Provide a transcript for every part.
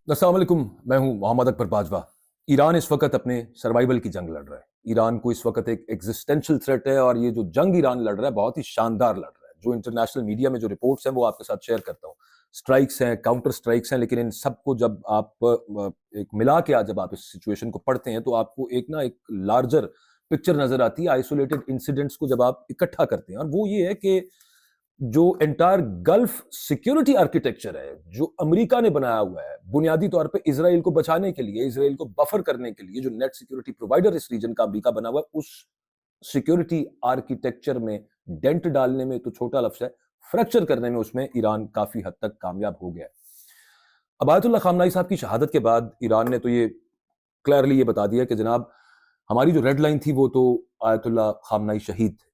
अस्सलाम वालेकुम। मैं हूं मोहम्मद अकबर बाजवा। ईरान इस वक्त अपने सर्वाइवल की जंग लड़ रहा है। ईरान को इस वक्त एक एग्जिस्टेंशियल थ्रेट है और ये जो जंग ईरान लड़ रहा है बहुत ही शानदार लड़ रहा है। जो इंटरनेशनल मीडिया में जो रिपोर्ट्स हैं वो आपके साथ शेयर करता हूं। स्ट्राइक्स हैं, काउंटर स्ट्राइक्स हैं, लेकिन इन सबको जब आप एक मिला के जब आप इस सिचुएशन को पढ़ते हैं तो आपको एक लार्जर पिक्चर नजर आती है। आइसोलेटेड इंसिडेंट्स को जब आप इकट्ठा करते हैं, और वो ये है कि जो एंटायर गल्फ सिक्योरिटी आर्किटेक्चर है जो अमेरिका ने बनाया हुआ है बुनियादी तौर पे इसराइल को बचाने के लिए, इसराइल को बफर करने के लिए, जो नेट सिक्योरिटी प्रोवाइडर इस रीजन का अमेरिका बना हुआ है, उस सिक्योरिटी आर्किटेक्चर में डेंट डालने में तो छोटा लफ्ज है, फ्रैक्चर करने में उसमें ईरान काफी हद तक कामयाब हो गया है। अब आयतुल्लाह खामनाई साहब की शहादत के बाद ईरान ने तो ये क्लियरली ये बता दिया कि जनाब हमारी जो रेड लाइन थी वो तो आयतुल्लाह खामनाई शहीद थे,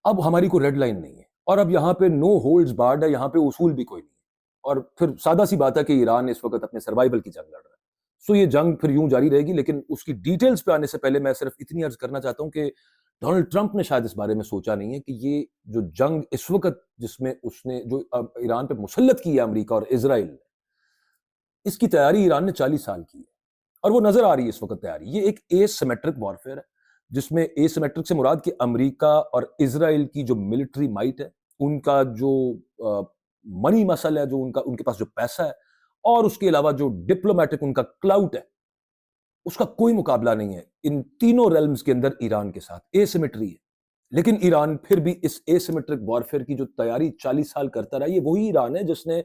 अब हमारी कोई रेड लाइन नहीं है और अब यहाँ पे नो होल्ड्स बार्ड है, यहाँ पे उसूल भी कोई नहीं है। और फिर सादा सी बात है कि ईरान इस वक्त अपने सर्वाइवल की जंग लड़ रहा है। सो ये जंग फिर यूं जारी रहेगी, लेकिन उसकी डिटेल्स पे आने से पहले मैं सिर्फ इतनी अर्ज करना चाहता हूं कि डोनाल्ड ट्रंप ने शायद इस बारे में सोचा नहीं है कि ये जो जंग इस वक्त जिसमें उसने जो ईरान पे मुसल्लत की है अमेरिका और इसराइल ने, इसकी तैयारी ईरान ने 40 साल की है और वो नजर आ रही है इस वक्त तैयारी। ये एक एसिमेट्रिक वॉरफेयर है जिसमें एसिमेट्रिक से मुराद कि अमेरिका और इसराइल की जो मिलिट्री माइट है, उनका जो मनी मसल है, जो उनका उनके पास जो पैसा है, और उसके अलावा जो डिप्लोमेटिक उनका क्लाउट है, उसका कोई मुकाबला नहीं है इन तीनों रेल्म्स के अंदर ईरान के साथ। एसिमेट्री है, लेकिन ईरान फिर भी इस एसिमेट्रिक वॉरफेयर की जो तैयारी 40 साल करता रहा, ये वही ईरान है जिसने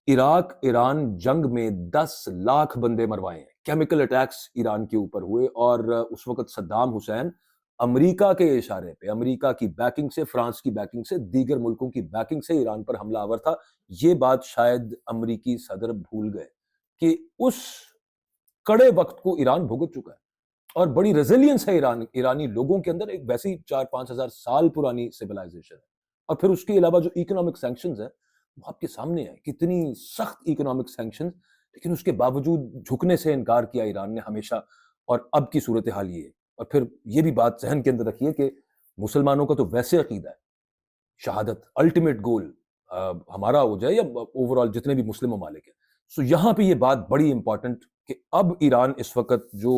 इराक ईरान जंग में 10 लाख बंदे मरवाए हैं। केमिकल अटैक्स ईरान के ऊपर हुए और उस वक्त सद्दाम हुसैन अमेरिका के इशारे पे, अमेरिका की बैकिंग से, फ्रांस की बैकिंग से, दीगर मुल्कों की बैकिंग से ईरान पर हमलावर था। ये बात शायद अमेरिकी सदर भूल गए कि उस कड़े वक्त को ईरान भुगत चुका है और बड़ी रेजिलियंस है ईरानी लोगों के अंदर। एक वैसी 4-5 हजार साल पुरानी सिविलाइजेशन है। और फिर उसके अलावा जो इकोनॉमिक सैंक्शंस है वो आपके सामने है, कितनी सख्त इकोनॉमिक सैंक्शंस, लेकिन उसके बावजूद झुकने से इनकार किया ईरान ने हमेशा। और अब की सूरत हाल ये है। और फिर ये भी बात जहन के अंदर रखिए कि मुसलमानों का तो वैसे अकीदा है शहादत अल्टीमेट गोल हमारा हो जाए या ओवरऑल जितने भी मुस्लिम ममालिक है। सो यहाँ पे ये बात बड़ी इंपॉर्टेंट कि अब ईरान इस वक्त जो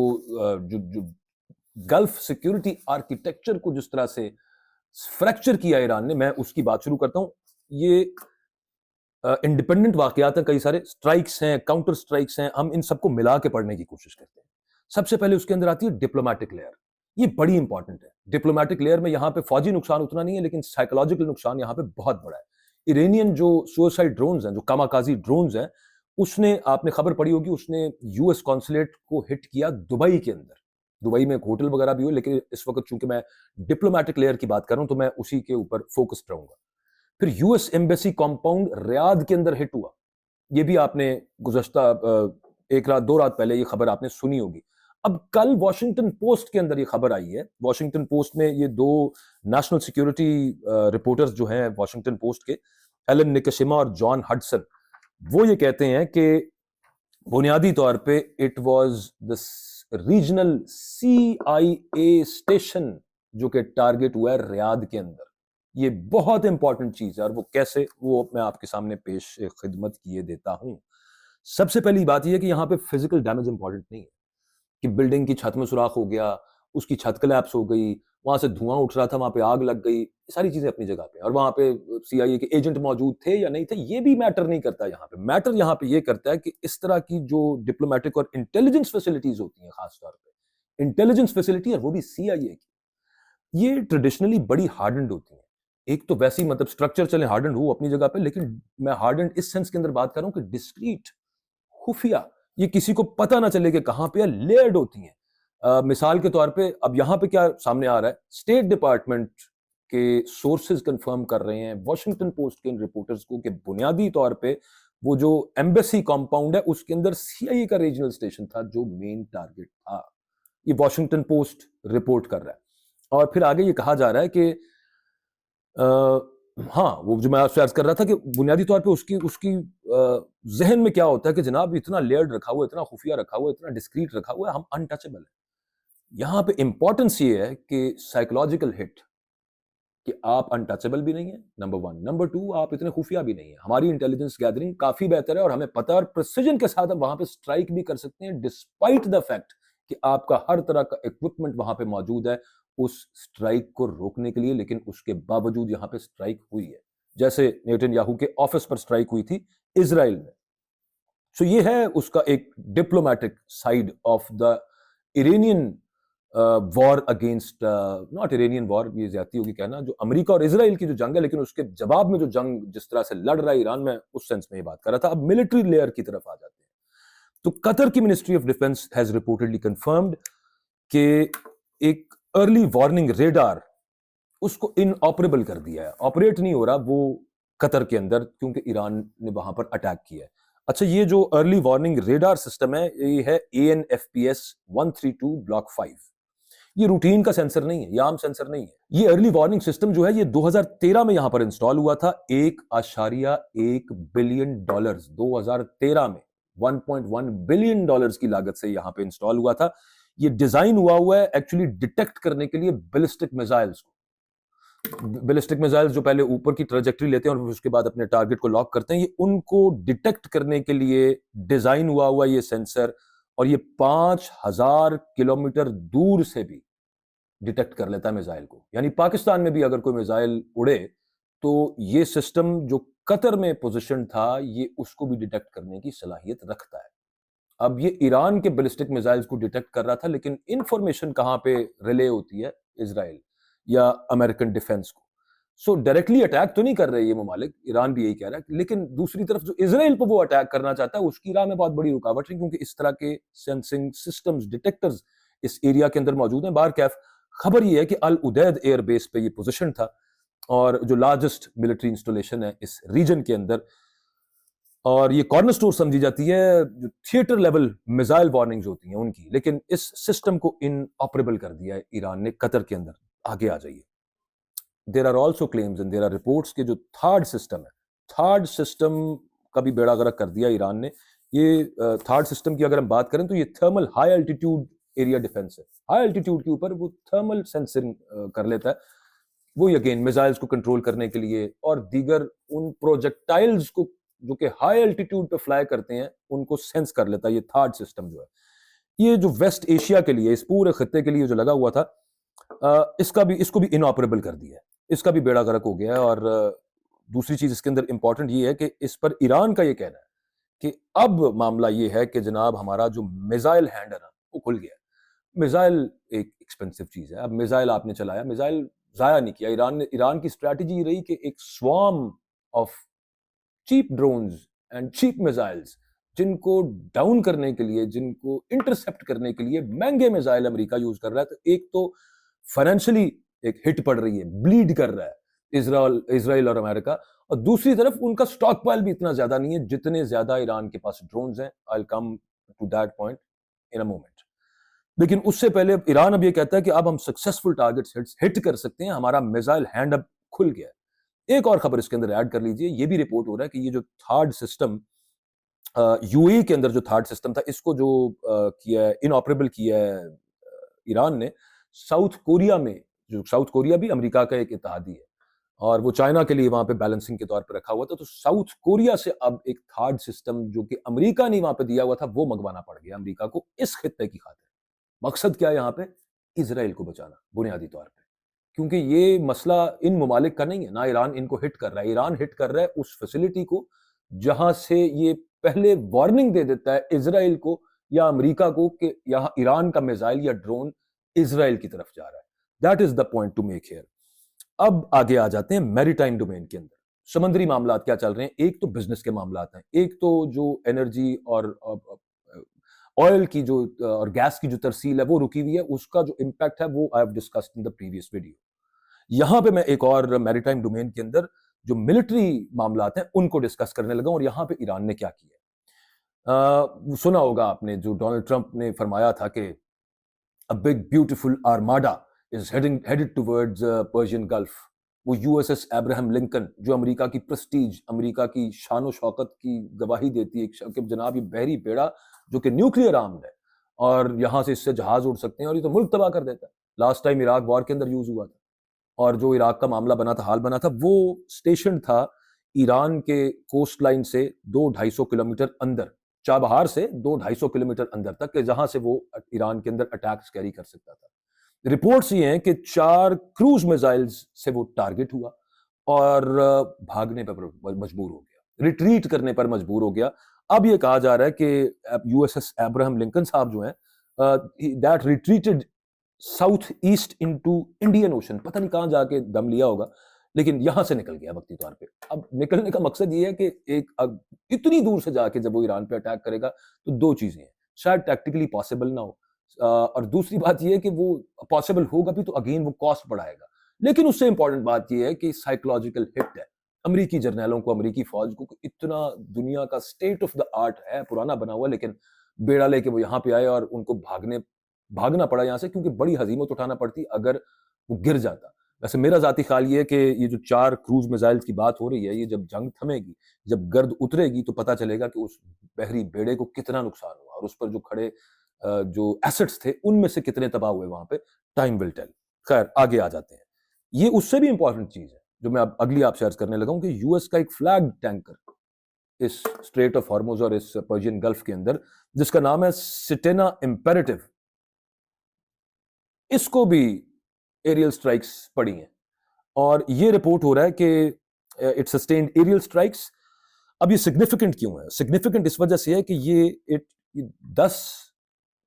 गल्फ सिक्योरिटी आर्किटेक्चर को जिस तरह से फ्रैक्चर किया ईरान ने, मैं उसकी बात शुरू करता हूं। ये इंडिपेंडेंट वाकयात हैं, कई सारे स्ट्राइक्स हैं, काउंटर स्ट्राइक्स हैं, हम इन सबको मिला के पढ़ने की कोशिश करते हैं। सबसे पहले उसके अंदर आती है डिप्लोमेटिक लेयर। ये बड़ी इंपॉर्टेंट है। डिप्लोमेटिक लेयर में यहाँ पे फौजी नुकसान उतना नहीं है, लेकिन साइकोलॉजिकल नुकसान यहाँ पे बहुत बड़ा है। इरानियन जो सुसाइड ड्रोन्स हैं, जो कामाकाजी ड्रोन्स हैं, उसने, आपने खबर पड़ी होगी, उसने यूएस कॉन्सुलेट को हिट किया दुबई के अंदर। दुबई में एक होटल वगैरह भी हो, लेकिन इस वक्त चूंकि मैं डिप्लोमेटिक लेयर की बात कर रहा हूं तो मैं उसी के ऊपर फोकस्ड रहूंगा। फिर यूएस एम्बेसी कॉम्पाउंड रियाद के अंदर हिट हुआ। ये भी आपने गुज़श्ता एक रात दो रात पहले ये खबर आपने सुनी होगी। अब कल वॉशिंगटन पोस्ट के अंदर ये खबर आई है। वॉशिंगटन पोस्ट में ये दो नेशनल सिक्योरिटी रिपोर्टर्स जो हैं वॉशिंगटन पोस्ट के, एलन निकशिमा और जॉन हडसन, वो ये कहते हैं कि बुनियादी तौर पे it was the regional CIA station जो कि टारगेट हुआ है रियाद के अंदर। ये बहुत इंपॉर्टेंट चीज है और वो कैसे, वो मैं आपके सामने पेश खिदमत किए देता हूं। सबसे पहली बात यह है कि यहां पे फिजिकल डैमेज इंपॉर्टेंट नहीं है कि बिल्डिंग की छत में सुराख हो गया, उसकी छत कोलैप्स हो गई, वहां से धुआं उठ रहा था, वहां पे आग लग गई। ये सारी चीजें अपनी जगह पे, और वहां पे सीआईए के एजेंट मौजूद थे या नहीं थे ये भी मैटर नहीं करता। यहाँ पे मैटर यहाँ पे ये करता है कि इस तरह की जो डिप्लोमेटिक और इंटेलिजेंस फैसिलिटीज होती हैं, खासतौर पर इंटेलिजेंस फैसिलिटी, और वो भी सीआईए की, ये ट्रेडिशनली बड़ी हार्डन्ड होती हैं। एक तो वैसी मतलब स्ट्रक्चर चले हार्डन्ड हो अपनी जगह पे, लेकिन मैं हार्डन्ड इस सेंस के अंदर बात कर रहा हूं कि डिस्क्रीट, खुफिया, ये किसी को पता ना चले कि कहां पे लेयर्ड होती हैं। मिसाल के तौर पे अब यहां पे क्या सामने आ रहा है, स्टेट डिपार्टमेंट के सोर्सेज कंफर्म कर रहे हैं वॉशिंगटन पोस्ट के इन रिपोर्टर्स को कि बुनियादी तौर पे वो जो एम्बेसी कंपाउंड है उसके अंदर सीआईए का रीजनल स्टेशन था जो मेन टारगेट था। ये वॉशिंगटन पोस्ट रिपोर्ट कर रहा है। और फिर आगे ये कहा जा रहा है कि हाँ, वो जो मैं आपसे अर्ज कर रहा था कि बुनियादी तौर पे उसकी उसकी जहन में क्या होता है कि जनाब इतना लेयर्ड रखा हुआ, इतना खुफिया रखा हुआ, इतना डिस्क्रीट रखा हुआ है, हम अनटचेबल है। यहाँ पे इंपॉर्टेंस ये है कि साइकोलॉजिकल हिट, कि आप अनटचेबल भी नहीं है, नंबर 1। नंबर 2, आप इतने खुफिया भी नहीं है। हमारी इंटेलिजेंस गैदरिंग काफी बेहतर है और हमें पता है और प्रिसिजन के साथ हम वहां पे स्ट्राइक भी कर सकते हैं, डिस्पाइट द फैक्ट कि आपका हर तरह का इक्विपमेंट वहां पे मौजूद है उस स्ट्राइक को रोकने के लिए। लेकिन उसके बावजूद यहां पे स्ट्राइक हुई है, जैसे नेतन्याहू के ऑफिस पर स्ट्राइक हुई थी इजराइल में। सो ये है उसका एक diplomatic side of the Iranian war against, not Iranian war, ये ज्यादती होगी कहना, जो अमेरिका और इसराइल की जो जंग है, लेकिन उसके जवाब में जो जंग जिस तरह से लड़ रहा है ईरान, में उस सेंस में ये बात कर रहा था। अब मिलिट्री लेयर की तरफ आ जाते हैं। तो कतर की ministry of defence has reportedly confirmed कि एक अर्ली वार्निंग रेडार उसको इनऑपरेबल कर दिया है, ऑपरेट नहीं हो रहा वो कतर के अंदर, क्योंकि ईरान ने वहां पर अटैक किया है। अच्छा, ये जो अर्ली वार्निंग रेडार सिस्टम है, ये है ANFPS 132 ब्लॉक 5। ये रूटीन का सेंसर नहीं है, ये आम सेंसर नहीं है। ये अर्ली वार्निंग सिस्टम जो है ये 2013 में यहां पर इंस्टॉल हुआ था। 1.1 बिलियन डॉलर्स 2013 में 1.1 बिलियन डॉलर्स की लागत से यहां पे इंस्टॉल हुआ था। ये डिजाइन हुआ है एक्चुअली डिटेक्ट करने के लिए बैलिस्टिक मिसाइल्स को। बैलिस्टिक मिसाइल्स जो पहले ऊपर की ट्रेजेक्टरी लेते हैं और उसके बाद अपने टारगेट को लॉक करते हैं, ये उनको डिटेक्ट करने के लिए डिजाइन हुआ ये सेंसर। और ये 5000 किलोमीटर दूर से भी डिटेक्ट कर लेता है मिसाइल को। यानी पाकिस्तान में भी अगर कोई मिसाइल उड़े तो ये सिस्टम जो कतर में पोजीशन था ये उसको भी डिटेक्ट करने की सलाहियत रखता है। अब ये ईरान के बैलिस्टिक मिसाइल्स को डिटेक्ट कर रहा था, लेकिन इंफॉर्मेशन कहां पे रिले होती है, इजराइल या अमेरिकन डिफेंस को। सो डायरेक्टली अटैक तो नहीं कर रहे ये ममालिक, ईरान भी यही कह रहा है, लेकिन दूसरी तरफ जो इजराइल पर वो अटैक करना चाहता है उसकी राह में बहुत बड़ी रुकावट है, क्योंकि इस तरह के सेंसिंग सिस्टम्स, डिटेक्टर्स इस एरिया के अंदर मौजूद हैं। बार कैफ खबर ये है कि अल उदैद एयर बेस पे ये पोजीशन था और जो लार्जेस्ट मिलिट्री इंस्टॉलेशन है इस रीजन के अंदर, और ये कॉर्नर स्टोर समझी जाती है जो थिएटर लेवल मिसाइल वार्निंग्स होती हैं उनकी। लेकिन इस सिस्टम को इनऑपरेबल कर दिया है ईरान ने कतर के अंदर। आगे आ जाइए। There are also claims and there are reports के जो थर्ड सिस्टम है, थर्ड सिस्टम का भी बेड़ा गर्क कर दिया ईरान ने। ये थर्ड सिस्टम की अगर हम बात करें तो ये thermal high altitude area defence है। हाई एल्टीट्यूड के ऊपर वो थर्मल सेंसिंग कर लेता है, वो अगेन मिसाइल्स को कंट्रोल करने के लिए और दीगर उन प्रोजेक्टाइल्स को जो कि हाई एल्टीट्यूड पे फ्लाई करते हैं उनको सेंस कर लेता है। ये थर्ड सिस्टम जो है, ये जो वेस्ट एशिया के लिए, इस पूरे खत्ते के लिए जो लगा हुआ था, इसको भी इनऑपरेबल कर दिया है। इसका भी बेड़ा गर्क हो गया है। और दूसरी चीज इसके अंदर इंपॉर्टेंट ये है कि इस पर ईरान का ये कहना है कि अब मामला ये है कि जनाब हमारा जो मिसाइल हैंड है ना वो खुल गया है। मिसाइल एक एक्सपेंसिव चीज है। अब मिसाइल आपने चलाया, मिसाइल जाया नहीं किया ईरान की स्ट्रैटेजी रही कि एक swarm of cheap drones and cheap missiles जिनको डाउन करने के लिए, जिनको इंटरसेप्ट करने के लिए महंगे मिसाइल अमेरिका यूज कर रहा है। तो एक तो फाइनेंशियली एक हिट पड़ रही है, ब्लीड कर रहा है इसराइल और अमेरिका, और दूसरी तरफ उनका स्टॉक पाइल भी इतना ज्यादा नहीं है जितने ज्यादा ईरान के पास ड्रोन्स हैं। I will come to that point in a moment. लेकिन उससे पहले ईरान अब ये कहता है कि अब हम सक्सेसफुल टारगेट्स हिट कर सकते हैं, हमारा मिसाइल हैंड अब खुल गया है। एक और खबर इसके अंदर ऐड कर लीजिए। ये भी रिपोर्ट हो रहा है कि ये जो थर्ड सिस्टम यूएई के अंदर जो थर्ड सिस्टम था, इसको जो किया है, इनऑपरेबल किया है ईरान ने साउथ कोरिया में। जो साउथ कोरिया भी अमेरिका का एक इत्तेहादी है और वो चाइना के लिए वहां पे बैलेंसिंग के तौर पर रखा हुआ था। तो साउथ कोरिया से अब एक थर्ड सिस्टम जो कि अमेरिका ने वहां पे दिया हुआ था वो मंगवाना पड़ गया अमेरिका को इस खित्ते की खातिर। मकसद क्या है यहाँ पे? इसराइल को बचाना बुनियादी तौर पे, क्योंकि ये मसला इन ममालिक का नहीं है। ना ईरान इनको हिट कर रहा है, ईरान हिट कर रहा है उस फैसिलिटी को जहां से ये पहले वार्निंग दे देता है इसराइल को या अमेरिका को कि यहां ईरान का मिसाइल या ड्रोन इसराइल की तरफ जा रहा है। That is the point two make here. अब आगे आ जाते हैं मैरीटाइम डोमेन के अंदर। समुद्री मामला क्या चल रहे हैं? एक तो बिजनेस के मामला हैं, एक तो जो एनर्जी और ऑयल की जो और गैस की जो तरसील है वो रुकी हुई है, उसका जो इंपैक्ट है वो I have discussed in the previous video. यहां पे मैं एक और मैरीटाइम डोमेन के अंदर जो मिलिट्री मामला हैं उनको डिस्कस करने लगा, और यहां पे ईरान ने क्या किया। सुना होगा आपने जो डोनाल्ड ट्रंप ने फरमाया था कि a big beautiful armada is headed towards Persian gulf. वो यूएसएस अब्राहम लिंकन जो अमेरिका की प्रेस्टीज, अमेरिका की शान शौकत की गवाही देती है कि जनाब ये बहरी बेड़ा जो कि न्यूक्लियर आर्म्ड है और यहां से इससे जहाज उड़ सकते हैं और ये तो मुल्क तबाह कर देता है। लास्ट टाइम इराक वॉर के अंदर यूज हुआ था। और जो इराक का मामला बना था, हाल बना था, वो स्टेशन था ईरान के कोस्ट लाइन से 200-250 किलोमीटर अंदर, चाबहार से 200-250 किलोमीटर अंदर तक, कि जहां से वो ईरान के अंदर अटैक्स कैरी कर सकता था। रिपोर्ट्स ये हैं कि 4 क्रूज मिसाइल्स से वो टारगेट हुआ और भागने पर मजबूर हो गया, रिट्रीट करने पर मजबूर हो गया। अब ये कहा जा रहा है कि यूएसएस अब्राहम लिंकन साहब जो हैं, that retreated south east into Indian ocean, पता नहीं कहां जाके दम लिया होगा, लेकिन यहां से निकल गया वक्ती तौर पे। अब निकलने का मकसद ये है कि इतनी दूर से जाके जब वो ईरान पे अटैक करेगा तो दो चीजें हैं, शायद टैक्टिकली पॉसिबल ना हो, और दूसरी बात ये है कि वो पॉसिबल होगा भी तो अगेन वो कॉस्ट बढ़ाएगा। लेकिन उससे इंपॉर्टेंट बात ये है कि साइकोलॉजिकल हिट है अमेरिकी जर्नैलों को, अमेरिकी फौज को, इतना दुनिया का स्टेट ऑफ द आर्ट है, पुराना बना हुआ, लेकिन बेड़ा लेके वो यहाँ पे आए और उनको भागना पड़ा यहाँ से, क्योंकि बड़ी हजीमत उठाना पड़ती अगर वो गिर जाता। वैसे मेरा जाती ख्याल ये है कि ये जो 4 क्रूज मिसाइल्स की बात हो रही है, ये जब जंग थमेगी, जब गर्द उतरेगी, तो पता चलेगा कि उस बहरी बेड़े को कितना नुकसान हुआ और उस पर जो खड़े जो एसेट्स थे उनमें से कितने तबाह हुए वहां पे। Time will tell. खैर, आगे आ जाते हैं। ये उससे भी इंपॉर्टेंट चीज है जो मैं अब अगली आपसे अर्ज करने लगा हूं, कि यूएस का एक फ्लैग टैंकर इस स्ट्रेट ऑफ हॉर्मुज और इस पर्शियन गल्फ के अंदर, जिसका नाम है सिटेना इंपेरेटिव, इसको भी एरियल स्ट्राइक्स पड़ी हैं और ये रिपोर्ट हो रहा है कि इट सस्टेन्ड एरियल स्ट्राइक्स। अब ये सिग्निफिकेंट क्यों है? सिग्निफिकेंट इस वजह से है कि ये 10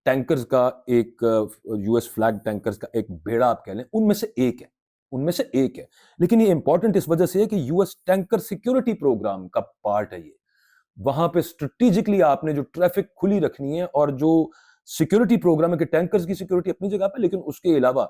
टैंकर्स का एक, यूएस फ्लैग टैंकर्स का एक बेड़ा आप कह लें, उनमें से एक है, उनमें से एक है। लेकिन ये इंपॉर्टेंट इस वजह से है कि यूएस टैंकर सिक्योरिटी प्रोग्राम का पार्ट है ये। वहां पे स्ट्रेटेजिकली आपने जो ट्रैफिक खुली रखनी है और जो सिक्योरिटी प्रोग्राम है कि टैंकर्स की सिक्योरिटी अपनी जगह पे, लेकिन उसके अलावा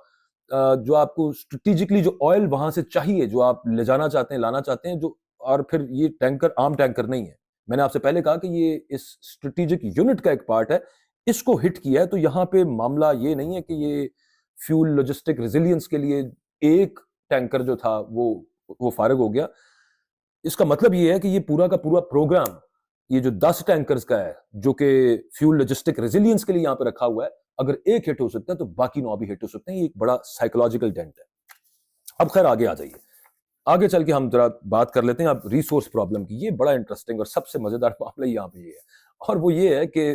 जो आपको स्ट्रेटेजिकली जो ऑयल वहां से चाहिए, जो आप ले जाना चाहते हैं, लाना चाहते हैं, जो, और फिर ये टैंकर आम टैंकर नहीं है, मैंने आपसे पहले कहा कि ये इस स्ट्रेटेजिक यूनिट का एक पार्ट है, इसको हिट किया है। तो यहाँ पे मामला ये नहीं है कि ये फ्यूल लॉजिस्टिक रेजिलियंस के लिए एक टैंकर जो था वो फारिग हो गया। इसका मतलब ये है कि ये पूरा का पूरा प्रोग्राम, ये जो 10 टैंकर्स का है, जो कि फ्यूल लॉजिस्टिक रेजिलियंस के लिए यहाँ पे रखा हुआ है, अगर एक हिट हो सकता है तो बाकी 9 भी हिट हो सकते हैं। ये एक बड़ा साइकोलॉजिकल डेंट है। अब खैर आगे आ जाइए, आगे चल के हम जरा बात कर लेते हैं अब रिसोर्स प्रॉब्लम की। ये बड़ा इंटरेस्टिंग और सबसे मजेदार मामला यहाँ पे ये है, और वो ये है कि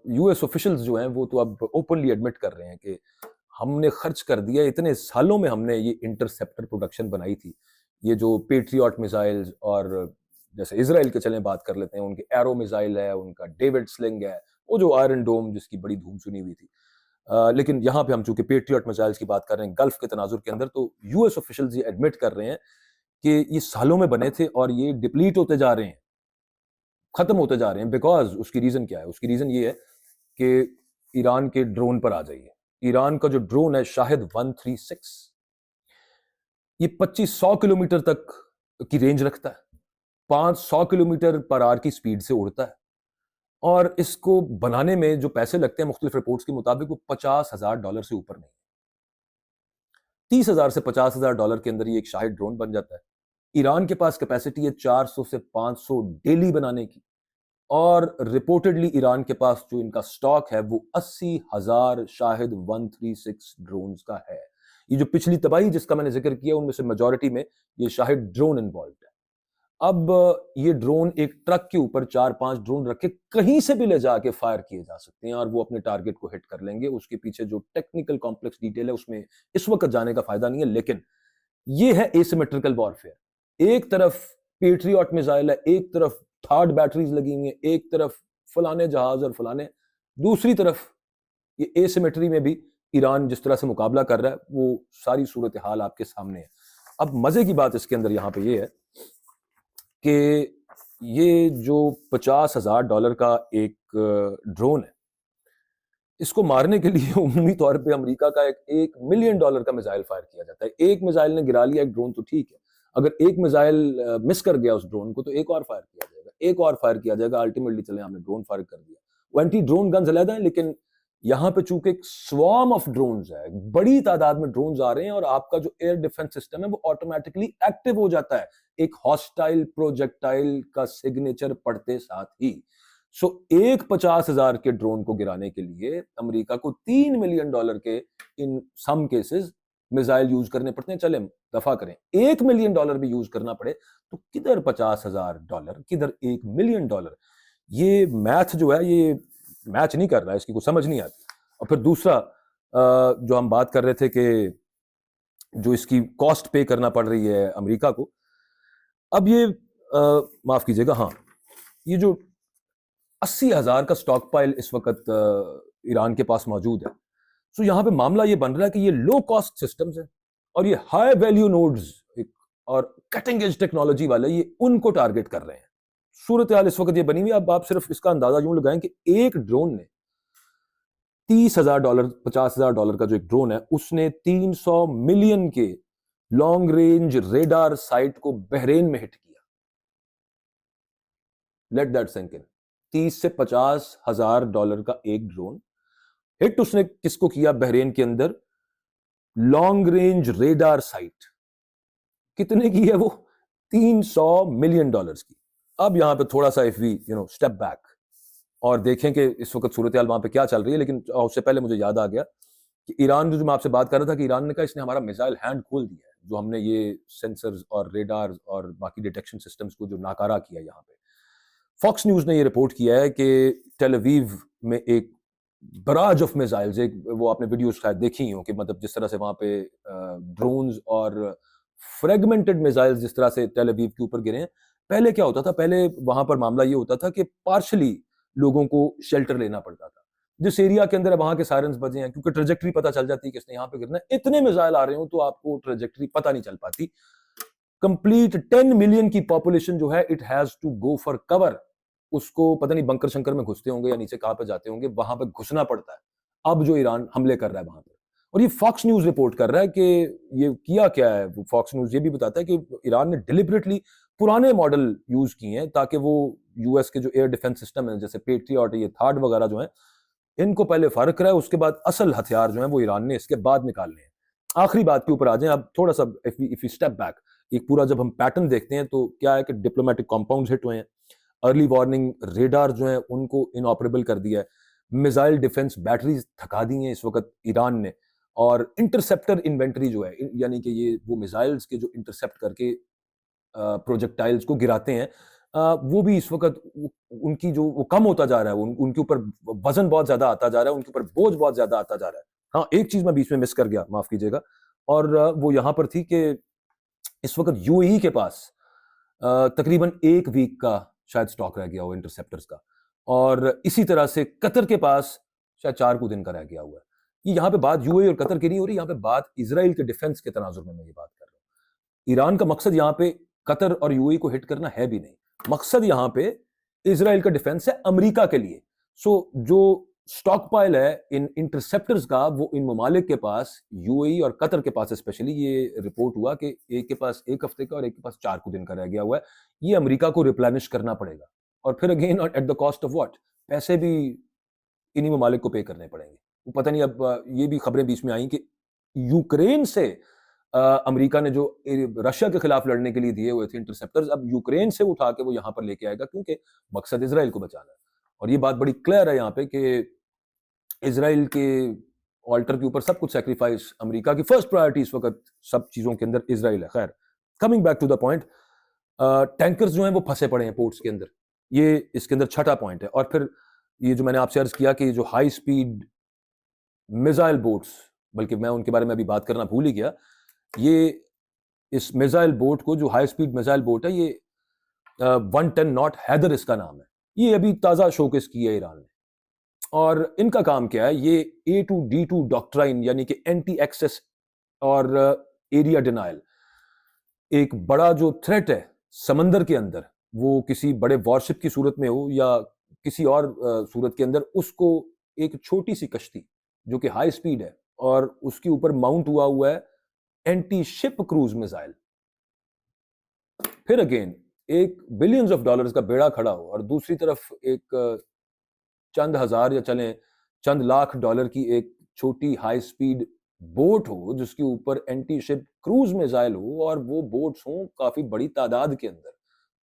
यूएस ऑफिशियल्स जो हैं वो तो अब ओपनली एडमिट कर रहे हैं कि हमने खर्च कर दिया, इतने सालों में हमने ये इंटरसेप्टर प्रोडक्शन बनाई थी, ये जो पेट्रियट मिसाइल्स, और जैसे इसराइल के चलें बात कर लेते हैं, उनके एरो मिसाइल है, उनका डेविड स्लिंग है, वो जो आयरन डोम जिसकी बड़ी धूम सुनी हुई थी। लेकिन यहाँ पे हम चूंकि पेट्रियट मिसाइल्स की बात कर रहे हैं गल्फ के तनाजुर के अंदर, तो यूएस ऑफिशियल्स ये एडमिट कर रहे हैं कि ये सालों में बने थे और ये डिप्लीट होते जा रहे हैं, खत्म होते जा रहे हैं। बिकॉज उसकी रीजन क्या है? उसकी रीजन ये है कि ईरान के ड्रोन पर आ जाइए। ईरान का जो ड्रोन है शाहिद 136, ये 2500 किलोमीटर तक की रेंज रखता है, 500 किलोमीटर पर आवर की स्पीड से उड़ता है, और इसको बनाने में जो पैसे लगते हैं मुख्तलिफ रिपोर्ट्स के मुताबिक वो $50,000 से ऊपर नहीं, 30,000 से $50,000 के अंदर ये एक शाहिद ड्रोन बन जाता है। ईरान के पास कैपेसिटी है 400 से 500 डेली बनाने की, और रिपोर्टेडली ईरान के पास जो इनका स्टॉक है वो 80,000 शाहिद 136 ड्रोन्स का है। ये जो पिछली तबाही जिसका मैंने जिक्र किया, उनमें से मेजॉरिटी में ये शाहिद ड्रोन इन्वॉल्व है। अब ये ड्रोन एक ट्रक के ऊपर 4-5 ड्रोन रख के कहीं से भी ले जाके फायर किए जा सकते हैं और वो अपने टारगेट को हिट कर लेंगे। उसके पीछे जो टेक्निकल कॉम्प्लेक्स डिटेल है उसमें इस वक्त जाने का फायदा नहीं है, लेकिन ये है एसिमेट्रिकल वॉरफेयर। एक तरफ पेट्रियट मिसाइल है, एक तरफ थर्ड बैटरीज लगी हुई है, एक तरफ फलाने जहाज और फलाने, दूसरी तरफ ये एसिमेट्री में भी ईरान जिस तरह से मुकाबला कर रहा है, वो सारी सूरत हाल आपके सामने है। अब मजे की बात इसके अंदर यहाँ पे ये है कि ये जो $50,000 का एक ड्रोन है, इसको मारने के लिए उम्मीद तौर पे अमेरिका का $1 मिलियन का मिसाइल फायर किया जाता है। एक मिसाइल ने गिरा लिया एक ड्रोन तो ठीक है, अगर एक मिसाइल मिस कर गया उस ड्रोन को तो एक और फायर किया जाएगा, एक और फायर किया जाएगा, अल्टीमेटली चले हमने ड्रोन फायर कर दिया। वो एंटी ड्रोन गन्स अलग है, लेकिन यहाँ पे चूंकि एक स्वार्म ऑफ ड्रोन्स है, बड़ी तादाद में ड्रोन्स आ रहे हैं, और आपका जो एयर डिफेंस सिस्टम है वो ऑटोमेटिकली एक्टिव हो जाता है एक हॉस्टाइल प्रोजेक्टाइल का सिग्नेचर पढ़ते साथ ही। सो एक 50,000 के ड्रोन को गिराने के लिए अमेरिका को $3 मिलियन के इन सम केसेस मिसाइल यूज करने पड़ते हैं, चले दफा करें, $1 मिलियन भी यूज करना पड़े तो किधर $50,000, किधर $1 मिलियन। ये मैथ जो है ये मैच नहीं कर रहा है, इसकी कुछ समझ नहीं आती। और फिर दूसरा जो हम बात कर रहे थे कि जो इसकी कॉस्ट पे करना पड़ रही है अमेरिका को, अब ये माफ कीजिएगा, हाँ, ये जो 80,000 का स्टॉक पाइल इस वक्त ईरान के पास मौजूद है, तो यहां पे मामला ये बन रहा है कि ये लो कॉस्ट सिस्टम्स है और ये हाई वैल्यू नोड्स और कटिंग एज टेक्नोलॉजी वाले ये उनको टारगेट कर रहे हैं। सूरत हाल इस वक्त ये बनी हुई, अब आप सिर्फ इसका अंदाजा यूं लगाएं कि एक ड्रोन ने $30,000, $50,000 का जो एक ड्रोन है, उसने 300 मिलियन के लॉन्ग रेंज रेडार साइट को बहरेन में हिट किया। Let that sink in. $30,000 से $50,000 का एक ड्रोन हिट उसने किसको किया? बहरेन के अंदर लॉन्ग रेंज रेडार साइट। कितने की है वो? $300 मिलियन की। अब यहां पे थोड़ा सा इफ वी स्टेप बैक और देखें कि इस वक्त सूरत हाल वहां पे क्या चल रही है, लेकिन उससे पहले मुझे याद आ गया कि ईरान, जो मैं आपसे बात कर रहा था कि ईरान ने कहा इसने हमारा मिसाइल हैंड खोल दिया है, जो हमने ये सेंसर्स और रेडार और बाकी डिटेक्शन सिस्टम्स को जो नाकारा किया यहाँ पे। फॉक्स न्यूज ने ये रिपोर्ट किया है कि टेल अवीव में एक बराज ऑफ मिसाइल्स, एक वो आपने वीडियोस शायद देखी हो कि मतलब जिस तरह से वहां पे ड्रोन्स और फ्रेगमेंटेड मिसाइल्स जिस तरह से टेल अवीव के ऊपर गिरे हैं। पहले क्या होता था? पहले वहां पर मामला ये होता था कि पार्शली लोगों को शेल्टर लेना पड़ता था। जिस एरिया के अंदर है वहां के सायरन्स बजे हैं, क्योंकि ट्रेजेक्टरी पता चल जाती है कि इसने यहाँ पे गिरना है। इतने मिसाइल आ रहे हो तो आपको ट्रेजेक्टरी पता नहीं चल पाती। कंप्लीट 10 मिलियन की पॉपुलेशन जो है, it has to go for cover. उसको पता नहीं बंकर शंकर में घुसते होंगे या नीचे कहां पे जाते होंगे, वहां पे घुसना पड़ता है। अब जो ईरान हमले कर रहा है वहां पे, और ये फॉक्स न्यूज रिपोर्ट कर रहा है कि ये किया क्या है। फॉक्स न्यूज ये भी बताता है कि ईरान ने डिलिबरेटली पुराने मॉडल यूज किए हैं ताकि वो यूएस के जो एयर डिफेंस सिस्टम है, जैसे पेट्रियट, ये थार्ड वगैरह जो है, इनको पहले फर्क कराए, उसके बाद असल हथियार जो है वो ईरान ने इसके बाद निकालने हैं। आखिरी बात के ऊपर आ जाए अब थोड़ा सा, इफ यू स्टेप बैक, एक पूरा जब हम पैटर्न देखते हैं तो क्या है कि डिप्लोमेटिक कॉम्पाउंड्स हिट हुए हैं, अर्ली वार्निंग रेडार जो है उनको इनऑपरेबल कर दिया है, मिसाइल डिफेंस बैटरीज थका दी हैं इस वक्त ईरान ने, और इंटरसेप्टर इन्वेंटरी जो है, यानी कि ये वो मिसाइल्स के जो इंटरसेप्ट करके प्रोजेक्टाइल्स को गिराते हैं, वो भी इस वक्त उनकी जो वो कम होता जा रहा है, उनके ऊपर वजन बहुत ज्यादा आता जा रहा है, उनके ऊपर बोझ बहुत ज्यादा आता जा रहा है। हाँ, एक चीज मैं बीच में मिस कर गया, माफ कीजिएगा, और वो यहां पर थी कि इस वक्त यूएई के पास तकरीबन एक वीक का शायद स्टॉक रह गया हो इंटरसेप्टर्स का, और इसी तरह से कतर के पास शायद 4 को दिन का रह गया हुआ है। ये यहाँ पे बात यूएई और कतर की नहीं हो रही, यहाँ पे बात इजराइल के डिफेंस के तनाजुर में मैं ये बात कर रहा हूँ। ईरान का मकसद यहाँ पे कतर और यूएई को हिट करना है भी नहीं, मकसद यहाँ पे इजराइल का डिफेंस है अमेरिका के लिए। सो जो स्टॉक पाइल है इन इंटरसेप्टर्स का, वो इन ममालिक के पास, यूएई और कतर के पास स्पेशली, ये रिपोर्ट हुआ कि एक के पास 1 हफ्ते का और एक के पास 4 दिन का रह गया हुआ है। ये अमेरिका को रिप्लेनिश करना पड़ेगा, और फिर again at the cost of what? पैसे भी इन्हीं ममालिक को पे करने पड़ेंगे। वो पता नहीं, अब ये भी खबरें बीच में आई कि यूक्रेन से अमेरिका ने जो रशिया के खिलाफ लड़ने के लिए दिए हुए थे इंटरसेप्टर्स, अब यूक्रेन से उठा के वो यहां पर लेके आएगा, क्योंकि मकसद इसराइल को बचाना है। और ये बात बड़ी क्लियर है यहाँ पे कि इसराइल के ऑल्टर के ऊपर सब कुछ सैक्रिफाइस, अमेरिका की फर्स्ट प्रायोरिटी इस वक्त सब चीजों के अंदर इसराइल है। खैर, coming back to the point, tankers जो हैं वो फंसे पड़े हैं पोर्ट्स के अंदर, ये इसके अंदर छठा पॉइंट है। और फिर ये जो मैंने आपसे अर्ज किया कि जो हाई स्पीड मिसाइल बोट्स, बल्कि मैं उनके बारे में अभी बात करना भूल ही गया, ये इस मिसाइल बोट को, जो हाई स्पीड मिसाइल बोट है, ये 110 नॉट हैदर इसका नाम है, ये अभी ताजा शोकेस की है ईरान ने। और इनका काम क्या है? ये A2D2 डॉक्ट्राइन, यानी कि एंटी एक्सेस और एरिया डिनाइल, एक बड़ा जो थ्रेट है समंदर के अंदर, वो किसी बड़े वॉरशिप की सूरत में हो या किसी और सूरत के अंदर, उसको एक छोटी सी कश्ती जो कि हाई स्पीड है और उसके ऊपर माउंट हुआ है एंटी शिप क्रूज मिसाइल, फिर अगेन एक बिलियंस ऑफ डॉलर्स का बेड़ा खड़ा हो, और दूसरी तरफ एक चंद हजार या चलें चंद लाख डॉलर की एक छोटी हाई स्पीड बोट हो जिसके ऊपर एंटी शिप क्रूज मिसाइल हो, और वो बोट्स हो काफी बड़ी तादाद के अंदर,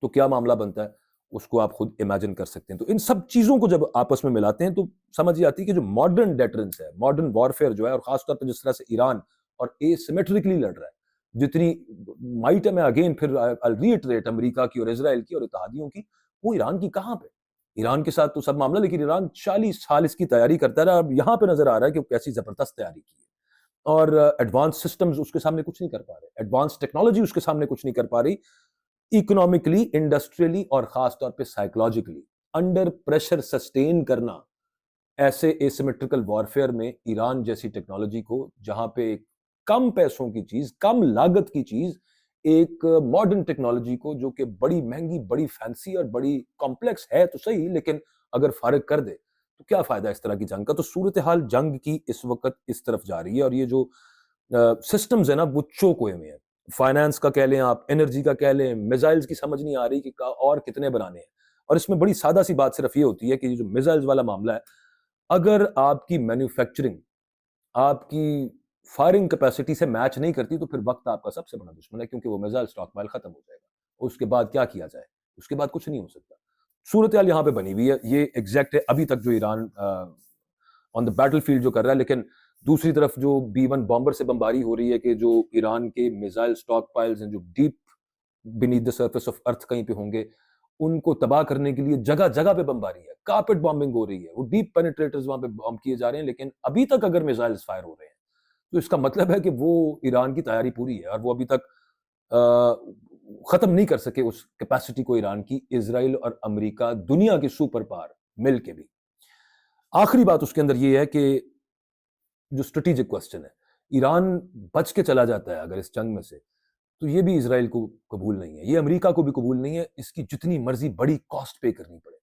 तो क्या मामला बनता है उसको आप खुद इमेजिन कर सकते हैं। तो इन सब चीजों को जब आपस में मिलाते हैं तो समझ ही आती है कि जो मॉडर्न डेटरेंस है, मॉडर्न वॉरफेयर जो है, और खासतौर पर जिस तरह से ईरान और एसिमेट्रिकली लड़ रहा है। जितनी माइट है, मैं अगेन फिर आई रीइटरेट, अमेरिका की और इसराइल की और इत्तेहादियों की, वो ईरान की कहाँ पे? ईरान के साथ तो सब मामला, लेकिन ईरान 40 साल इसकी तैयारी करता रहा। अब यहाँ पे नजर आ रहा है कि वो कैसी जबरदस्त तैयारी की है, और एडवांस सिस्टम्स उसके सामने कुछ नहीं कर पा रहे, एडवांस टेक्नोलॉजी उसके सामने कुछ नहीं कर पा रही। इकोनॉमिकली, इंडस्ट्रियली और खास तौर पे साइकोलॉजिकली अंडर प्रेशर सस्टेन करना ऐसे एसिमेट्रिकल वॉरफेयर में ईरान जैसी टेक्नोलॉजी को, जहां पे कम पैसों की चीज, कम लागत की चीज, एक मॉडर्न टेक्नोलॉजी को जो कि बड़ी महंगी, बड़ी फैंसी और बड़ी कॉम्प्लेक्स है तो सही, लेकिन अगर फारिग कर दे तो क्या फायदा इस तरह की जंग का? तो सूरत हाल जंग की इस वक्त इस तरफ जा रही है, और ये जो सिस्टम्स है ना, वो चोक हुए में है। फाइनेंस का कह लें आप, एनर्जी का कह लें, मिसाइल्स की समझ नहीं आ रही कि और कितने बनाने हैं। और इसमें बड़ी सादा सी बात सिर्फ ये होती है कि ये जो मिसाइल्स वाला मामला है, अगर आपकी मैन्युफैक्चरिंग, आपकी फायरिंग कैपेसिटी से मैच नहीं करती, तो फिर वक्त आपका सबसे बड़ा दुश्मन है, क्योंकि वो मिसाइल स्टॉक माइल खत्म हो जाएगा। उसके बाद क्या किया जाए? उसके बाद कुछ नहीं हो सकता। सूरत हाल यहाँ पे बनी हुई है, ये एग्जैक्ट है अभी तक जो ईरान ऑन द बैटलफील्ड जो कर रहा है। लेकिन दूसरी तरफ जो B-1 बॉम्बर से बमबारी हो रही है, कि जो ईरान के मिसाइल स्टॉक पाइल्स हैं, जो deep beneath the surface of earth कहीं पे होंगे, उनको तबाह करने के लिए जगह जगह पे बमबारी है, कारपेट बॉम्बिंग हो रही है, वो डीप पेनिट्रेटर्स वहां पे बॉम्ब किए जा रहे हैं। लेकिन अभी तक अगर मिसाइल्स फायर हो रहे हैं, तो इसका मतलब है कि वो ईरान की तैयारी पूरी है, और वो अभी तक खत्म नहीं कर सके उस कैपेसिटी को ईरान की, इसराइल और अमेरिका दुनिया के सुपर पावर मिल के भी। आखिरी बात उसके अंदर ये है कि जो स्ट्रेटेजिक क्वेश्चन है, ईरान बच के चला जाता है अगर इस जंग में से, तो ये भी इसराइल को कबूल नहीं है, ये अमेरिका को भी कबूल नहीं है, इसकी जितनी मर्जी बड़ी कॉस्ट पे करनी पड़े।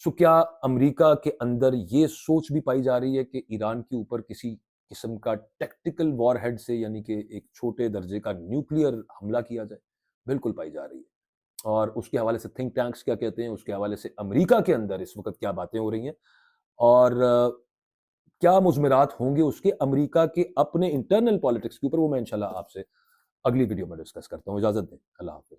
सो क्या अमेरिका के अंदर ये सोच भी पाई जा रही है कि ईरान के ऊपर किसी किस्म का टैक्टिकल वॉरहेड से, यानी कि एक छोटे दर्जे का न्यूक्लियर हमला किया जाए? बिल्कुल पाई जा रही है। और उसके हवाले से थिंक टैंक्स क्या कहते हैं, उसके हवाले से अमेरिका के अंदर इस वक्त क्या बातें हो रही हैं, और क्या मुज़मिरात होंगे उसके अमेरिका के अपने इंटरनल पॉलिटिक्स के ऊपर, वो मैं इंशाल्लाह आपसे अगली वीडियो में डिस्कस करता हूँ। इजाज़त दें। अल्लाह हाफ़िज़।